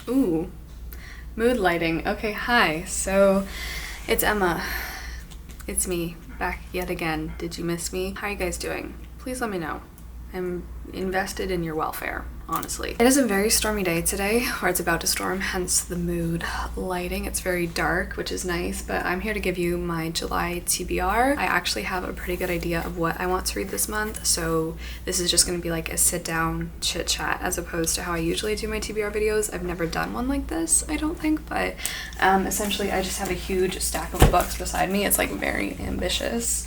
Ooh, mood lighting. Okay, hi. So it's Emma. It's me, back yet again. Did you miss me? How are you guys doing? Please let me know. I'm invested in your welfare, honestly. It is a very stormy day today, or it's about to storm, hence the mood lighting. It's very dark, which is nice, but I'm here to give you my July TBR. I actually have a pretty good idea of what I want to read this month, so this is just gonna be like a sit down chit chat as opposed to how I usually do my TBR videos. I've never done one like this, I don't think, but essentially I just have a huge stack of books beside me. It's like very ambitious.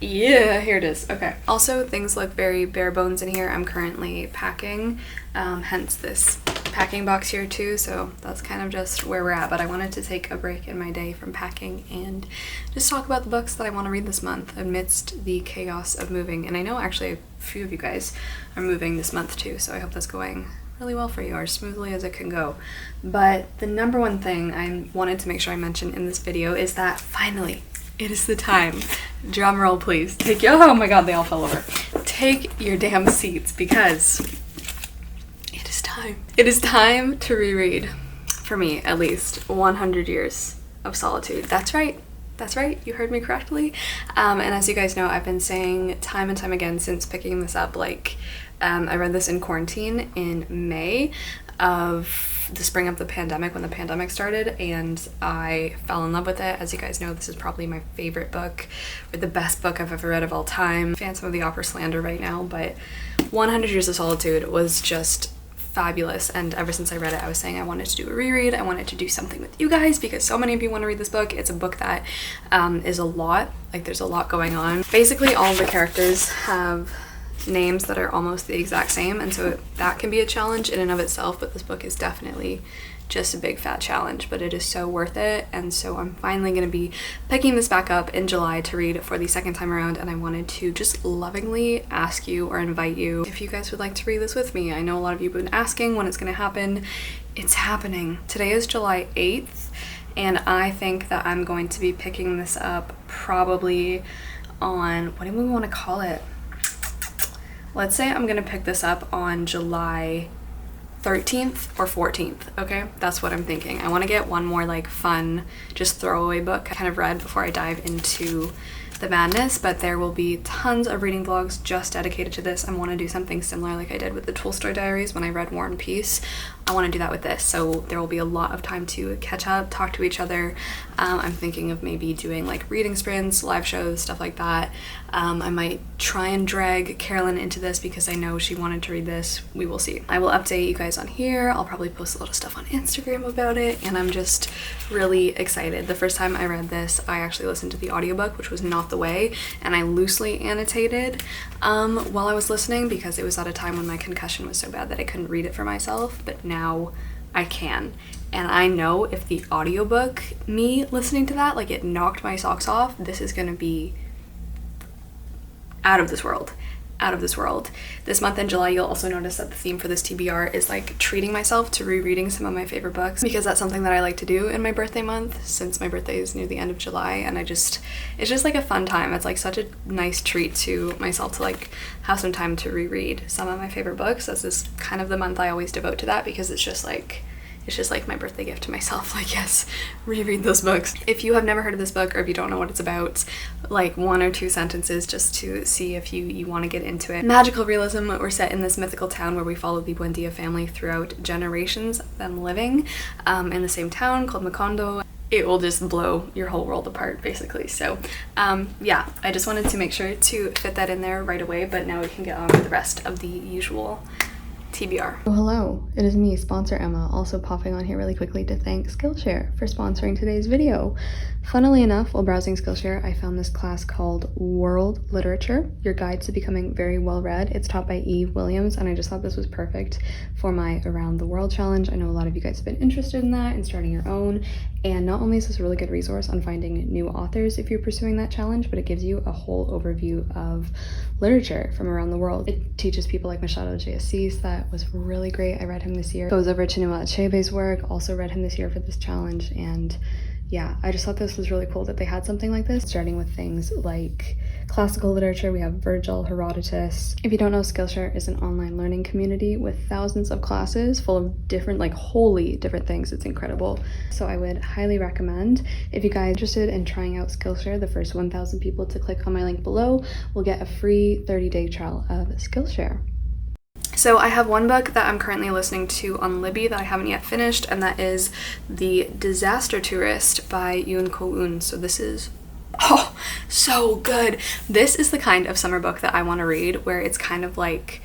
Yeah, here it is. Okay. Also, things look very bare bones in here. I'm currently packing, hence this packing box here too, so that's kind of just where we're at. But I wanted to take a break in my day from packing and just talk about the books that I want to read this month amidst the chaos of moving. And I know actually a few of you guys are moving this month too, so I hope that's going really well for you, or as smoothly as it can go. But the number one thing I wanted to make sure I mention in this video is that finally, it is the time. Drum roll, please. Oh my god, they all fell over. Take your damn seats because it is time. It is time to reread, for me at least, 100 Years of Solitude. That's right. That's right, you heard me correctly. And as you guys know, I've been saying time and time again since picking this up, like, I read this in quarantine in May of the spring of the pandemic, when the pandemic started, and I fell in love with it. As you guys know, this is probably my favorite book, or the best book I've ever read of all time. Phantom of the Opera slander right now, but 100 Years of Solitude was just fabulous, and ever since I read it I was saying I wanted to do a reread. I wanted to do something with you guys because so many of you want to read this book. It's a book that is a lot, like there's a lot going on. Basically all of the characters have names that are almost the exact same, and so that can be a challenge in and of itself, but this book is definitely just a big fat challenge, but it is so worth it. And so I'm finally going to be picking this back up in July to read for the second time around, and I wanted to just lovingly ask you or invite you if you guys would like to read this with me. I know a lot of you have been asking when it's going to happen. It's happening. Today is July 8th, and I think that I'm going to be picking this up probably on, what do we want to call it? Let's say I'm gonna pick this up on July 13th or 14th, okay? That's what I'm thinking. I wanna get one more like fun, just throwaway book I kind of read before I dive into the madness, but there will be tons of reading vlogs just dedicated to this. I want to do something similar like I did with the Tolstoy Diaries when I read War and Peace. I want to do that with this, so there will be a lot of time to catch up, talk to each other. I'm thinking of maybe doing like reading sprints, live shows, stuff like that. I might try and drag Carolyn into this because I know she wanted to read this. We will see. I will update you guys on here. I'll probably post a little stuff on Instagram about it, and I'm just really excited. The first time I read this, I actually listened to the audiobook, which was not the way, and I loosely annotated while I was listening because it was at a time when my concussion was so bad that I couldn't read it for myself, but now I can. And I know if the audiobook, me listening to that, like it knocked my socks off, this is gonna be out of this world. Out of this world. This month in July, you'll also notice that the theme for this TBR is like treating myself to rereading some of my favorite books, because that's something that I like to do in my birthday month, since my birthday is near the end of July, and it's just like a fun time. It's like such a nice treat to myself to like have some time to reread some of my favorite books. This is kind of the month I always devote to that, because it's just like my birthday gift to myself, like, yes, reread those books. If you have never heard of this book, or if you don't know what it's about, like 1 or 2 sentences just to see if you want to get into it. Magical realism. We're set in this mythical town where we follow the Buendia family throughout generations of them living in the same town called Macondo. It will just blow your whole world apart, basically. So yeah, I just wanted to make sure to fit that in there right away, but now we can get on with the rest of the usual TBR. Oh, hello, it is me, sponsor Emma, also popping on here really quickly to thank Skillshare for sponsoring today's video. Funnily enough, while browsing Skillshare, I found this class called World Literature, Your Guide to Becoming Very Well Read. It's taught by Eve Williams, and I just thought this was perfect for my Around the World challenge. I know a lot of you guys have been interested in that and starting your own, and not only is this a really good resource on finding new authors if you're pursuing that challenge, but it gives you a whole overview of literature from around the world. It teaches people like Machado de Assis. That was really great. I read him this year. Goes over Chinua Achebe's work, also read him this year for this challenge, and yeah, I just thought this was really cool that they had something like this, starting with things like classical literature. We have Virgil, Herodotus. If you don't know, Skillshare is an online learning community with thousands of classes full of different, like wholly different things. It's incredible. So I would highly recommend, if you guys are interested in trying out Skillshare, the first 1,000 people to click on my link below will get a free 30-day trial of Skillshare. So I have one book that I'm currently listening to on Libby that I haven't yet finished, and that is The Disaster Tourist by Yoon Ko-eun. So this is, oh, so good. This is the kind of summer book that I want to read, where it's kind of like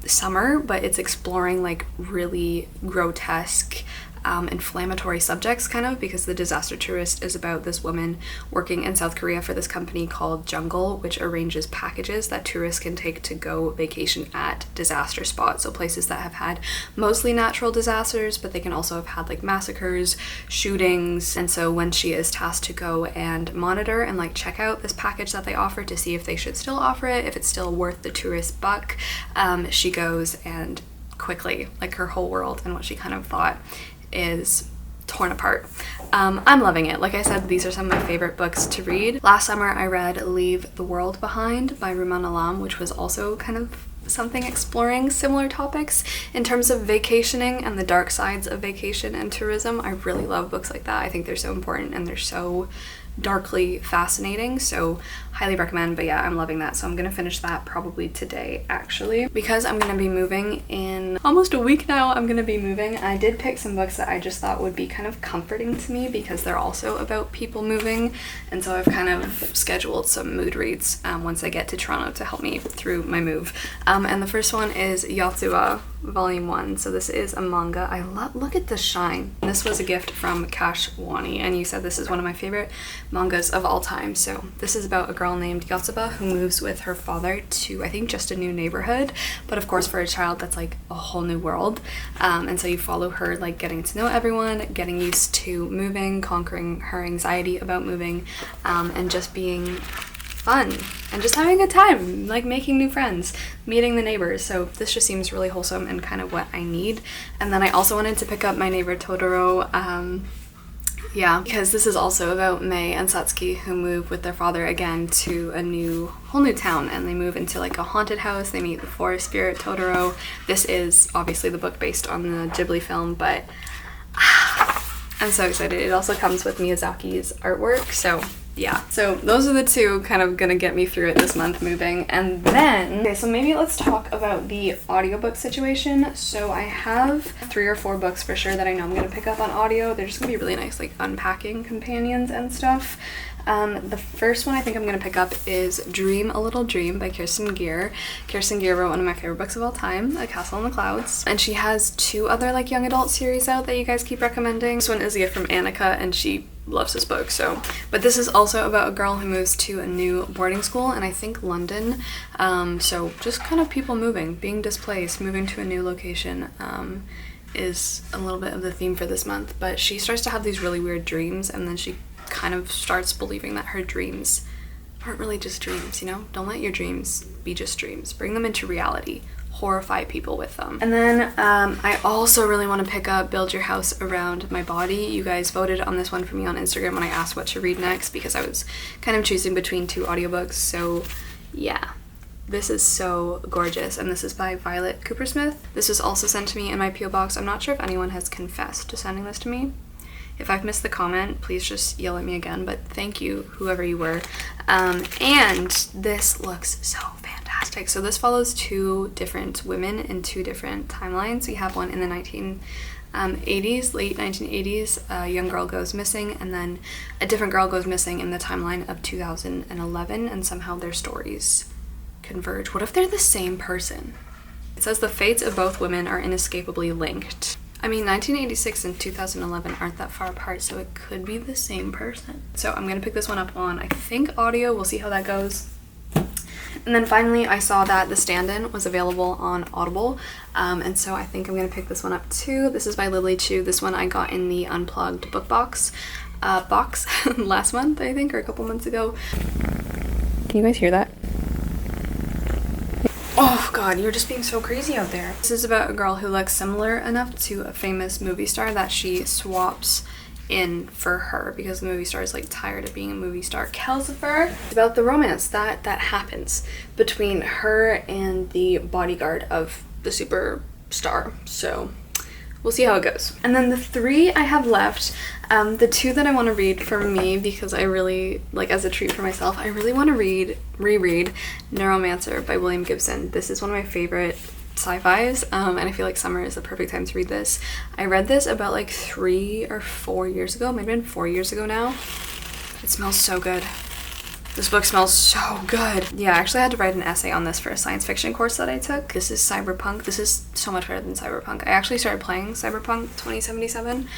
summer, but it's exploring like really grotesque inflammatory subjects, kind of, because The Disaster Tourist is about this woman working in South Korea for this company called Jungle, which arranges packages that tourists can take to go vacation at disaster spots. So places that have had mostly natural disasters, but they can also have had like massacres, shootings. And so when she is tasked to go and monitor and like check out this package that they offer to see if they should still offer it, if it's still worth the tourist buck, she goes and quickly, like, her whole world and what she kind of thought is torn apart. I'm loving it. Like I said, these are some of my favorite books to read. Last summer I read Leave the World Behind by Rumaan Alam, which was also kind of something exploring similar topics in terms of vacationing and the dark sides of vacation and tourism. I really love books like that. I think they're so important and they're so darkly fascinating, so highly recommend. But yeah, I'm loving that, so I'm gonna finish that probably today, actually, because I'm gonna be moving in almost a week now. I'm gonna be moving. I did pick some books that I just thought would be kind of comforting to me because they're also about people moving, and so I've kind of scheduled some mood reads once I get to Toronto to help me through my move. And the first one is Yotsuba Volume 1. So this is a manga. I love, look at the shine. This was a gift from Cash Wani, and you said this is one of my favorite mangas of all time. So this is about a girl named Yotsuba who moves with her father to, I think, just a new neighborhood, but of course for a child that's like a whole new world. And so you follow her like getting to know everyone, getting used to moving, conquering her anxiety about moving, and just being fun and just having a good time, like making new friends, meeting the neighbors. So this just seems really wholesome and kind of what I need. And then I also wanted to pick up My Neighbor Totoro, yeah, because this is also about Mei and Satsuki, who move with their father again to a whole new town, and they move into like a haunted house. They meet the forest spirit Totoro. This is obviously the book based on the Ghibli film, but I'm so excited. It also comes with Miyazaki's artwork, so yeah. So those are the two kind of gonna get me through it this month, moving. And then, okay, so maybe let's talk about the audiobook situation. So I have 3 or 4 books for sure that I know I'm gonna pick up on audio. They're just gonna be really nice, like unpacking companions and stuff. The first one I think I'm gonna pick up is Dream a Little Dream by Kirsten Gier. Kirsten Gier wrote one of my favorite books of all time, A Castle in the Clouds, and she has 2 other like young adult series out that you guys keep recommending. This one is a gift from Annika, and she loves this book. So, but this is also about a girl who moves to a new boarding school, and I think London. So just kind of people moving, being displaced, moving to a new location, is a little bit of the theme for this month. But she starts to have these really weird dreams, and then she kind of starts believing that her dreams aren't really just dreams, you know? Don't let your dreams be just dreams. Bring them into reality. Horrify people with them. And then I also really want to pick up Build Your House Around My Body. You guys voted on this one for me on Instagram when I asked what to read next, because I was kind of choosing between 2 audiobooks. So yeah, this is so gorgeous, and this is by Violet Coopersmith. This was also sent to me in my PO box. I'm not sure if anyone has confessed to sending this to me. If I've missed the comment, please just yell at me again, but thank you, whoever you were. And this looks so fantastic. So this follows 2 different women in 2 different timelines. We have one in the 1980s, late 1980s, a young girl goes missing, and then a different girl goes missing in the timeline of 2011, and somehow their stories converge. What if they're the same person? It says the fates of both women are inescapably linked. I mean, 1986 and 2011 aren't that far apart, so it could be the same person. So I'm gonna pick this one up on, I think, audio. We'll see how that goes. And then finally, I saw that The Stand-In was available on Audible, and so I think I'm gonna pick this one up too. This is by Lily Chu. This one I got in the Unplugged book box last month, I think, or a couple months ago. Can you guys hear that? Oh god, you're just being so crazy out there. This is about a girl who looks similar enough to a famous movie star that she swaps in for her because the movie star is like tired of being a movie star. Calcifer. It's about the romance that happens between her and the bodyguard of the superstar. So we'll see how it goes. And then the 3 I have left, the 2 that I want to read for me because I really, like as a treat for myself, I really want to reread Neuromancer by William Gibson. This is one of my favorite sci-fis, and I feel like summer is the perfect time to read this. I read this about like 3 or 4 years ago, might have been 4 years ago now. It smells so good. This book smells so good. Yeah, I actually had to write an essay on this for a science fiction course that I took. This is cyberpunk. This is so much better than cyberpunk. I actually started playing Cyberpunk 2077.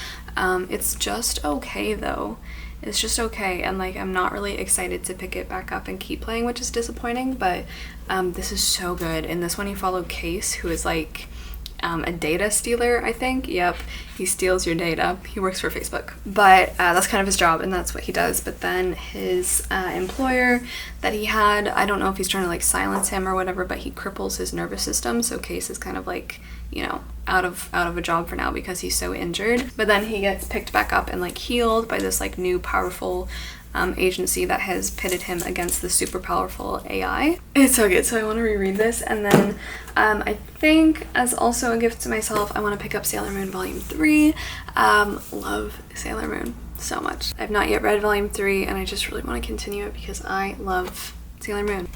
It's just okay though. It's just okay, and like I'm not really excited to pick it back up and keep playing, which is disappointing, but this is so good. In this one you follow Case, who is like a data stealer, I think. Yep, he steals your data. He works for Facebook, but that's kind of his job and that's what he does. But then his employer that he had, I don't know if he's trying to like silence him or whatever, but he cripples his nervous system, so Case is kind of like, you know, out of a job for now because he's so injured. But then he gets picked back up and like healed by this like new powerful agency that has pitted him against the super powerful AI. It's so good, so I want to reread this. And then I think as also a gift to myself, I want to pick up Sailor Moon Volume 3. Love Sailor Moon so much. I've not yet read Volume 3 and I just really want to continue it because I love Sailor Moon.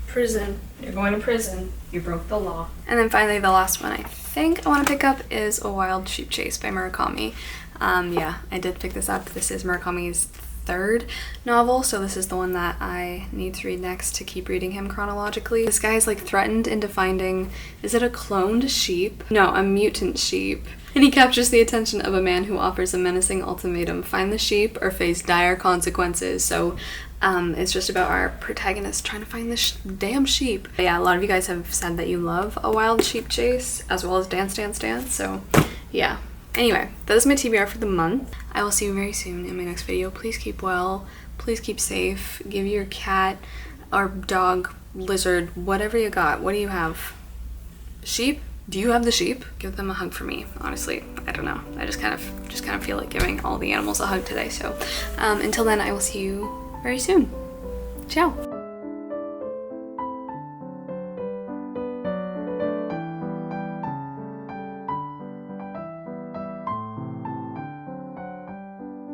Prison. You're going to prison. You broke the law. And then finally the last one I think I want to pick up is A Wild Sheep Chase by Murakami. Yeah, I did pick this up. This is Murakami's 3rd novel, so this is the one that I need to read next to keep reading him chronologically. This guy is like threatened into finding, is it a cloned sheep? No, a mutant sheep. And he captures the attention of a man who offers a menacing ultimatum: find the sheep or face dire consequences. So it's just about our protagonist trying to find this damn sheep. But yeah, a lot of you guys have said that you love A Wild Sheep Chase as well as Dance Dance Dance, so yeah. Anyway, that is my TBR for the month. I will see you very soon in my next video. Please keep well, please keep safe, give your cat or dog, lizard, whatever you got. What do you have? Sheep? Do you have the sheep? Give them a hug for me. Honestly, I don't know. I just kind of feel like giving all the animals a hug today. So until then, I will see you very soon. Ciao.